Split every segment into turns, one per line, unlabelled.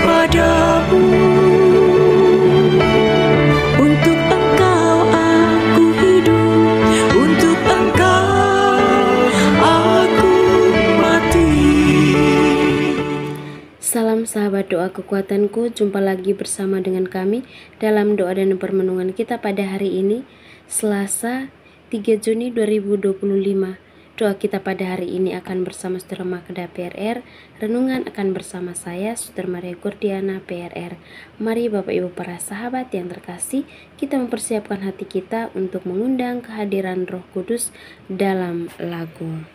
kepadamu. Untuk Engkau aku hidup, untuk Engkau aku mati.
Salam sahabat doa kekuatanku, jumpa lagi bersama dengan kami dalam doa dan permenungan kita pada hari ini, Selasa 3 Juni 2025. Doa kita pada hari ini akan bersama Saudara Makeda PRR, renungan akan bersama saya, Saudara Maria Gordiana PRR. Mari Bapak Ibu para sahabat yang terkasih, kita mempersiapkan hati kita untuk mengundang kehadiran Roh Kudus dalam lagu.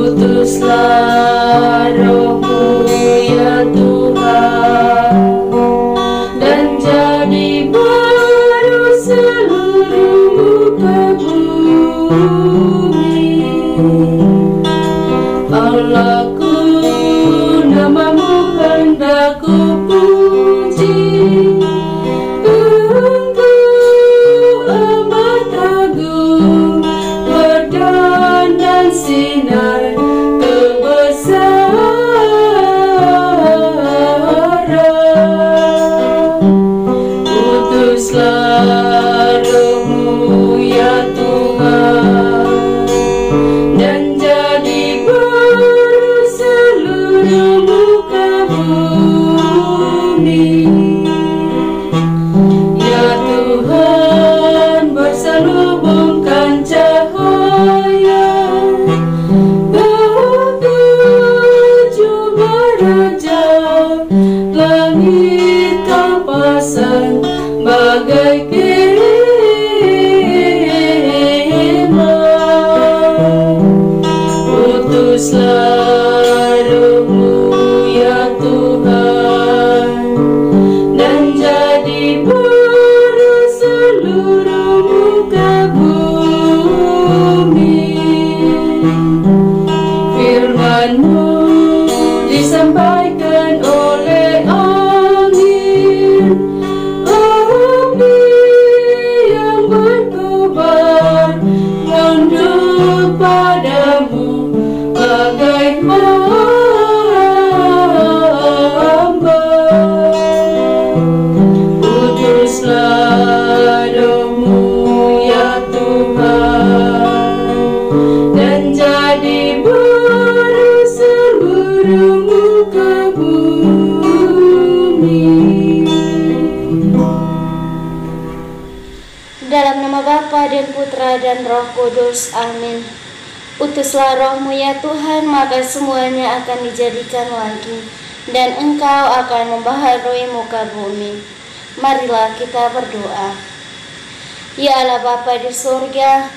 Utuslah Roh-Mu ya Tuhan, dan jadi baru seluruh muka bumi. Allahku, nama-Mu hendak ku puji. Engkau amat agung, berdan dan sinar kebesaran. Utuslah Roh-Mu ya Tuhan, dan jadi baru seluruh muka bumi. Ya Tuhan, berselubungkan cahaya ketujuh raja, langit Kau pasang bagai kemah. Utuslah Roh-Mu ya Tuhan, dan jadi baru seluruh muka bumi. Firman-Mu disampaikan oleh angin, api yang berkobar menunduk padamu bagai hamba. Utuslah Roh-Mu ya Tuhan, dan jadi baru seluruh muka bumi.
Dalam nama Bapa dan Putra dan Roh Kudus, amin. Utuslah Roh-Mu ya Tuhan, maka semuanya akan dijadikan lagi, dan Engkau akan membaharui muka bumi. Marilah kita berdoa. Ya Allah Bapa di surga,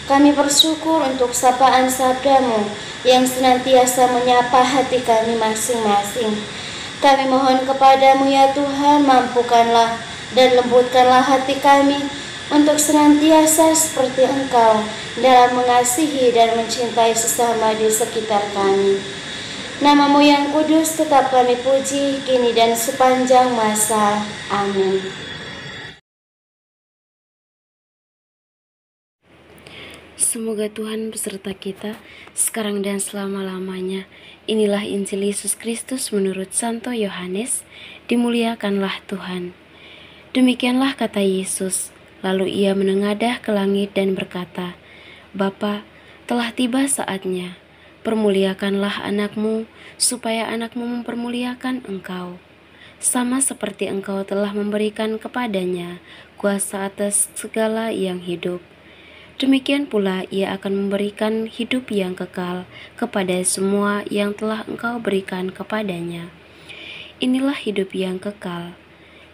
kami bersyukur untuk sapaan sabda-Mu yang senantiasa menyapa hati kami masing-masing. Kami mohon kepadamu ya Tuhan, mampukanlah dan lembutkanlah hati kami untuk senantiasa seperti Engkau dalam mengasihi dan mencintai sesama di sekitar kami. Nama-Mu yang kudus tetap kami puji, kini dan sepanjang masa. Amin. Semoga Tuhan beserta kita sekarang dan selama-lamanya. Inilah Injil Yesus Kristus menurut Santo Yohanes. Dimuliakanlah Tuhan. Demikianlah kata Yesus. Lalu ia menengadah ke langit dan berkata, Bapa, telah tiba saatnya. Permuliakanlah anak-Mu, supaya anak-Mu mempermuliakan Engkau. Sama seperti Engkau telah memberikan kepadanya kuasa atas segala yang hidup. Demikian pula ia akan memberikan hidup yang kekal kepada semua yang telah Engkau berikan kepadanya. Inilah hidup yang kekal,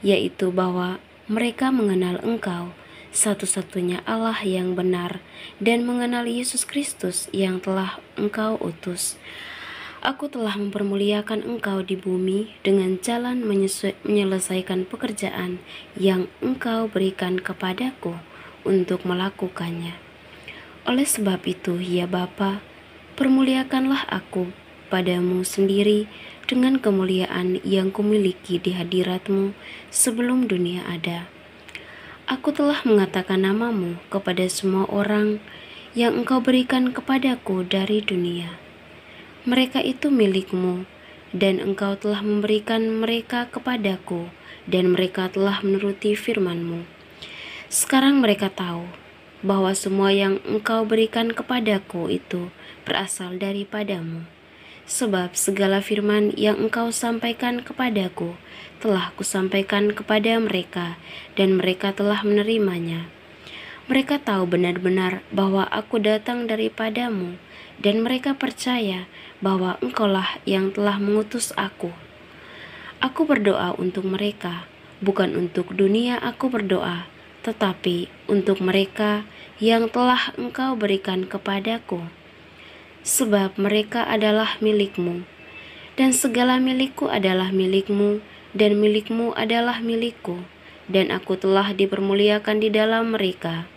yaitu bahwa mereka mengenal Engkau, satu-satunya Allah yang benar, dan mengenal Yesus Kristus yang telah Engkau utus. Aku telah mempermuliakan Engkau di bumi dengan jalan menyelesaikan pekerjaan yang Engkau berikan kepadaku untuk melakukannya. Oleh sebab itu, ya Bapa, permuliakanlah aku padamu sendiri dengan kemuliaan yang kumiliki di hadirat-Mu sebelum dunia ada. Aku telah mengatakan nama-Mu kepada semua orang yang Engkau berikan kepadaku dari dunia. Mereka itu milik-Mu, dan Engkau telah memberikan mereka kepadaku, dan mereka telah menuruti firman-Mu. Sekarang mereka tahu bahwa semua yang Engkau berikan kepadaku itu berasal daripada-Mu. Sebab segala firman yang Engkau sampaikan kepadaku telah kusampaikan kepada mereka, dan mereka telah menerimanya. Mereka tahu benar-benar bahwa aku datang daripada-Mu, dan mereka percaya bahwa Engkaulah yang telah mengutus aku. Aku berdoa untuk mereka, bukan untuk dunia aku berdoa, tetapi untuk mereka yang telah Engkau berikan kepadaku. Sebab mereka adalah milik-Mu, dan segala milikku adalah milik-Mu, dan milik-Mu adalah milikku, dan aku telah dipermuliakan di dalam mereka.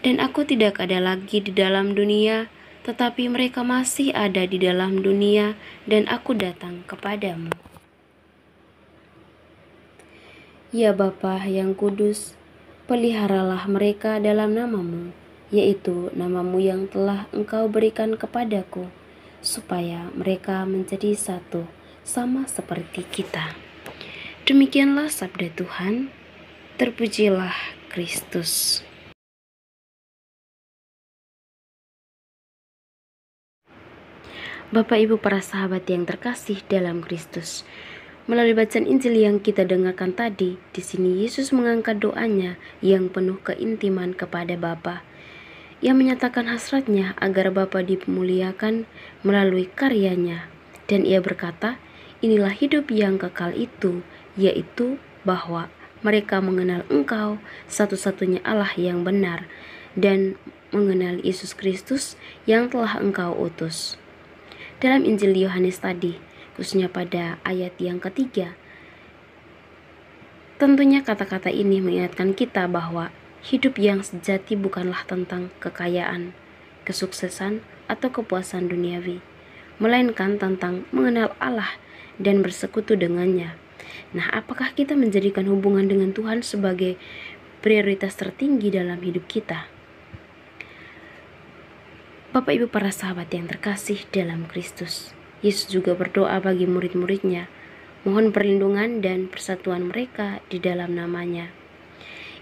Dan aku tidak ada lagi di dalam dunia, tetapi mereka masih ada di dalam dunia, dan aku datang kepadamu. Ya Bapa yang kudus, peliharalah mereka dalam nama-Mu, yaitu nama-Mu yang telah Engkau berikan kepadaku, supaya mereka menjadi satu, sama seperti kita. Demikianlah sabda Tuhan. Terpujilah Kristus. Bapak Ibu para sahabat yang terkasih dalam Kristus, melalui bacaan Injil yang kita dengarkan tadi, di sini Yesus mengangkat doanya yang penuh keintiman kepada Bapa. Ia menyatakan hasratnya agar Bapa dimuliakan melalui karyanya, dan ia berkata, inilah hidup yang kekal itu, yaitu bahwa mereka mengenal Engkau, satu-satunya Allah yang benar, dan mengenal Yesus Kristus yang telah Engkau utus. Dalam Injil Yohanes tadi, khususnya pada ayat yang ketiga, tentunya kata-kata ini mengingatkan kita bahwa hidup yang sejati bukanlah tentang kekayaan, kesuksesan, atau kepuasan duniawi, melainkan tentang mengenal Allah dan bersekutu dengannya. Nah, apakah kita menjadikan hubungan dengan Tuhan sebagai prioritas tertinggi dalam hidup kita? Bapak Ibu para sahabat yang terkasih dalam Kristus, Yesus juga berdoa bagi murid-muridnya, mohon perlindungan dan persatuan mereka di dalam nama-Nya.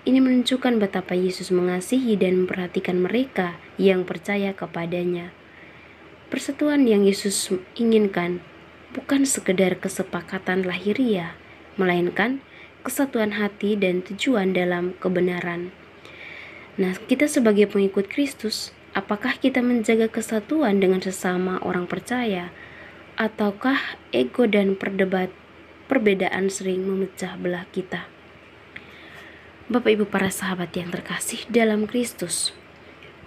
Ini menunjukkan betapa Yesus mengasihi dan memperhatikan mereka yang percaya kepadanya. Persatuan yang Yesus inginkan bukan sekedar kesepakatan lahiriah, melainkan kesatuan hati dan tujuan dalam kebenaran. Nah, kita sebagai pengikut Kristus, apakah kita menjaga kesatuan dengan sesama orang percaya, ataukah ego dan perbedaan sering memecah belah kita? Bapak Ibu para sahabat yang terkasih dalam Kristus,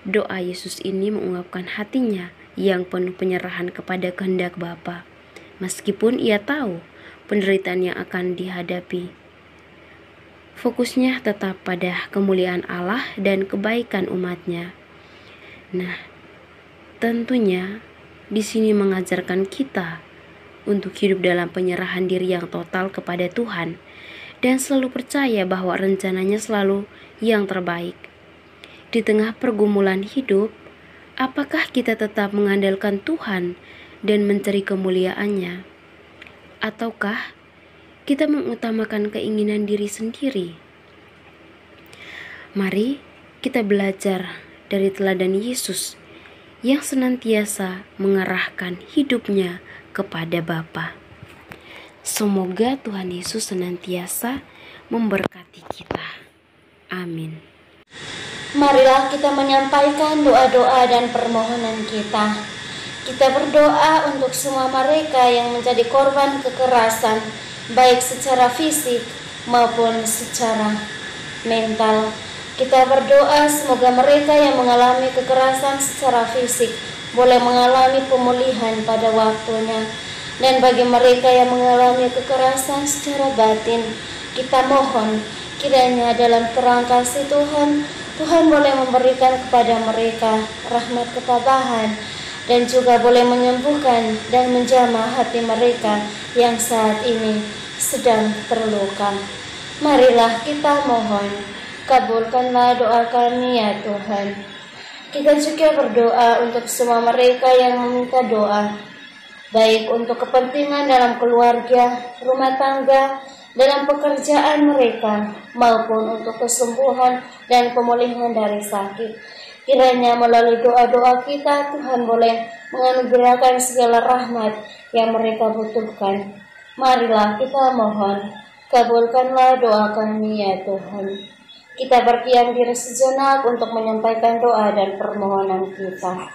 doa Yesus ini mengungkapkan hatinya yang penuh penyerahan kepada kehendak Bapa, meskipun ia tahu penderitaan yang akan dihadapi. Fokusnya tetap pada kemuliaan Allah dan kebaikan umat-Nya. Nah, tentunya di sini mengajarkan kita untuk hidup dalam penyerahan diri yang total kepada Tuhan dan selalu percaya bahwa rencananya selalu yang terbaik. Di tengah pergumulan hidup, apakah kita tetap mengandalkan Tuhan dan mencari kemuliaan-Nya? Ataukah kita mengutamakan keinginan diri sendiri? Mari kita belajar dari teladan Yesus yang senantiasa mengarahkan hidupnya kepada Bapa. Semoga Tuhan Yesus senantiasa memberkati kita. Amin.
Marilah kita menyampaikan doa-doa dan permohonan kita. Kita berdoa untuk semua mereka yang menjadi korban kekerasan, baik secara fisik maupun secara mental. Kita berdoa semoga mereka yang mengalami kekerasan secara fisik boleh mengalami pemulihan pada waktunya. Dan bagi mereka yang mengalami kekerasan secara batin, kita mohon kiranya dalam terang kasih Tuhan, Tuhan boleh memberikan kepada mereka rahmat ketabahan dan juga boleh menyembuhkan dan menjamah hati mereka yang saat ini sedang terluka. Marilah kita mohon, kabulkanlah doa kami ya Tuhan. Kita juga berdoa untuk semua mereka yang meminta doa, baik untuk kepentingan dalam keluarga, rumah tangga, dalam pekerjaan mereka, maupun untuk kesembuhan dan pemulihan dari sakit. Kiranya melalui doa-doa kita, Tuhan boleh menganugerahkan segala rahmat yang mereka butuhkan. Marilah kita mohon, kabulkanlah doa kami ya Tuhan. Kita berdiam diri sejenak untuk menyampaikan doa dan permohonan kita.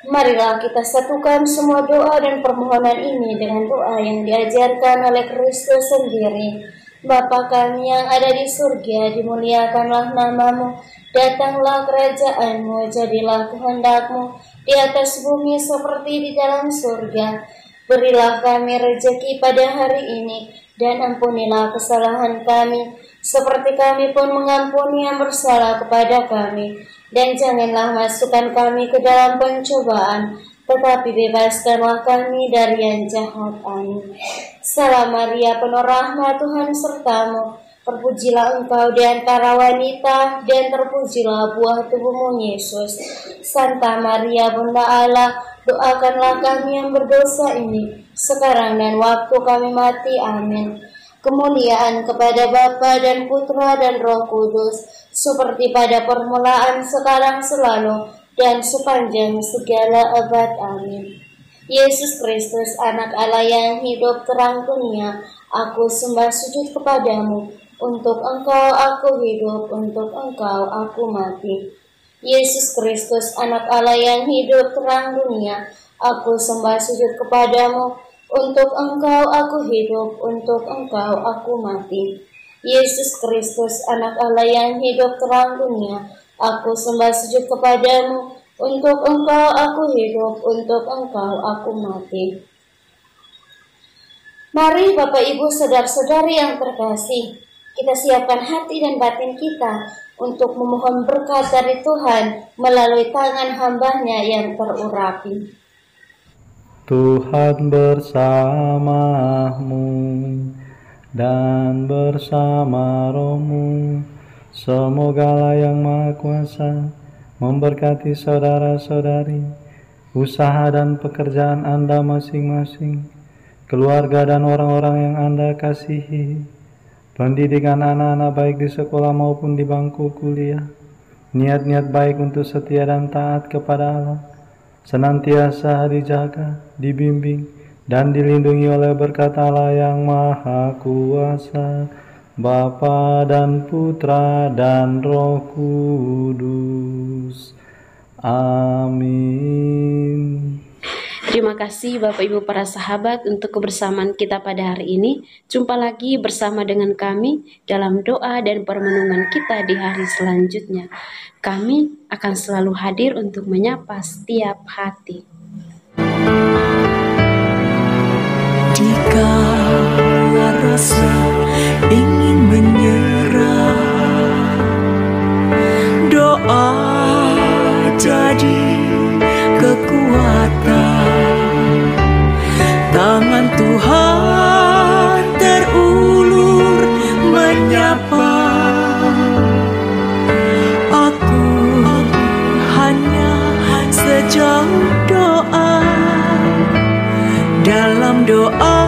Marilah kita satukan semua doa dan permohonan ini dengan doa yang diajarkan oleh Kristus sendiri. Bapa kami yang ada di surga, dimuliakanlah namamu, datanglah kerajaanmu, jadilah kehendakmu di atas bumi seperti di dalam surga. Berilah kami rezeki pada hari ini, dan ampunilah kesalahan kami, seperti kami pun mengampuni yang bersalah kepada kami. Dan janganlah masukkan kami ke dalam pencobaan, tetapi bebaskanlah kami dari yang jahat. Amin. Salam Maria, penuh rahmat, Tuhan sertamu. Terpujilah engkau di antara wanita, dan terpujilah buah tubuhmu Yesus. Santa Maria, Bunda Allah, doakanlah kami yang berdosa ini, sekarang dan waktu kami mati. Amin. Kemuliaan kepada Bapa dan Putra dan Roh Kudus, seperti pada permulaan, sekarang, selalu, dan sepanjang segala abad. Amin. Yesus Kristus, anak Allah yang hidup terang dunia, aku sembah sujud kepadamu. Untuk engkau aku hidup, untuk engkau aku mati. Yesus Kristus, anak Allah yang hidup terang dunia, aku sembah sujud kepadamu. Untuk engkau aku hidup, untuk engkau aku mati. Yesus Kristus, anak Allah yang hidup terang dunia, aku sembah sujud kepadamu. Untuk engkau aku hidup, untuk engkau aku mati. Mari Bapak Ibu saudara-saudari yang terkasih, kita siapkan hati dan batin kita untuk memohon berkat dari Tuhan melalui tangan hamba-Nya yang terurapi.
Tuhan bersamamu dan bersama rohmu. Semoga yang Maha Kuasa memberkati saudara-saudari, usaha dan pekerjaan Anda masing-masing, keluarga dan orang-orang yang Anda kasihi, pendidikan anak-anak baik di sekolah maupun di bangku kuliah, niat-niat baik untuk setia dan taat kepada Allah, senantiasa dijaga, dibimbing, dan dilindungi oleh berkat Allah yang Maha Kuasa, Bapa dan Putra dan Roh Kudus. Amin.
Terima kasih Bapak Ibu para sahabat untuk kebersamaan kita pada hari ini. Jumpa lagi bersama dengan kami dalam doa dan permenungan kita di hari selanjutnya. Kami akan selalu hadir untuk menyapa setiap hati.
Jika rasa ingin menyerah, doa jadi kekuatan. Tangan Tuhan terulur menyapa. Aku hanya sejauh doa. Dalam doa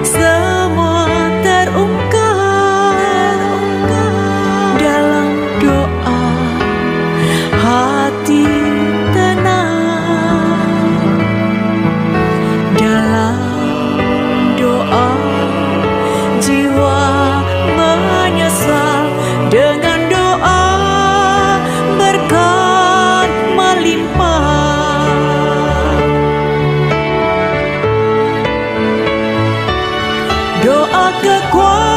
semua terungkap. Dalam doa hati tenang. Dalam doa jiwa menyesal. Dengan doa berkat melimpah. Doa kekuatan